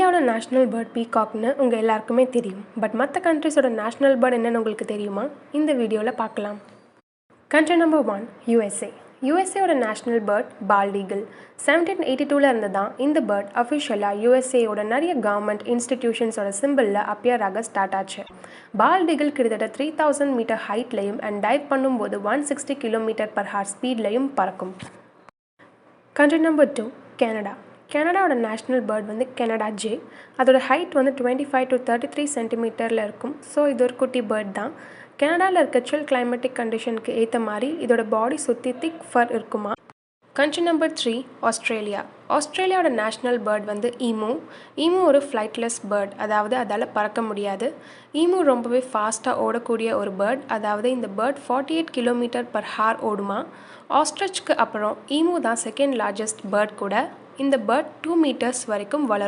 இந்தியாவோட national bird பீகாக்னு உங்கள் எல்லாருக்குமே தெரியும். பட் மற்ற கண்ட்ரிஸோட நேஷ்னல் பேர்ட் என்னென்னு உங்களுக்கு தெரியுமா? இந்த வீடியோவில் பார்க்கலாம். Country number 1 USA. யூஎஸ்ஏயோட நேஷ்னல் பேர்ட் பால்ட் ஈகிள். 1782 இருந்து தான் இந்த பேர்ட் அஃபிஷியலாக யூஎஸ்ஏயோட நிறைய கவர்மெண்ட் இன்ஸ்டிடியூஷன்ஸோட சிம்பிளில் அப்பியர் ஆக ஸ்டார்ட் ஆச்சு. பால்ட் ஈகிள் கிட்டத்தட்ட 3000 மீட்டர் ஹைட்லையும் அண்ட் டைவ் பண்ணும்போது 160 km/h ஸ்பீட்லையும் பறக்கும். Country number 2 Canada. கனடாவோட நேஷ்னல் பேர்ட் வந்து கனடா ஜே. அதோட ஹைட் வந்து 25 to 33 சென்டிமீட்டரில் இருக்கும். ஸோ இது ஒரு குட்டி பேர்ட் தான். கனடாவில் இருக்க சில் கிளைமேட்டிக் கண்டிஷனுக்கு ஏற்ற மாதிரி இதோட பாடி சுற்றி திக் ஃபர் இருக்குமா. Country number 3 Australia. ஆஸ்திரேலியாவோட நேஷ்னல் பேர்ட் வந்து ஈமு. ஈமு ஒரு ஃப்ளைட்லெஸ் பேர்ட், அதாவது அதால் பறக்க முடியாது. ஈமு ரொம்பவே ஃபாஸ்ட்டாக ஓடக்கூடிய ஒரு பேர்ட், அதாவது இந்த பேர்ட் 48 km/h ஓடுமா. ஆஸ்ட்ரிச்க்கு அப்புறம் ஈமு தான் செகண்ட் லார்ஜஸ்ட் பேர்ட் கூட. இந்த பேர்ட் 2 meters வரைக்கும் வளரும்.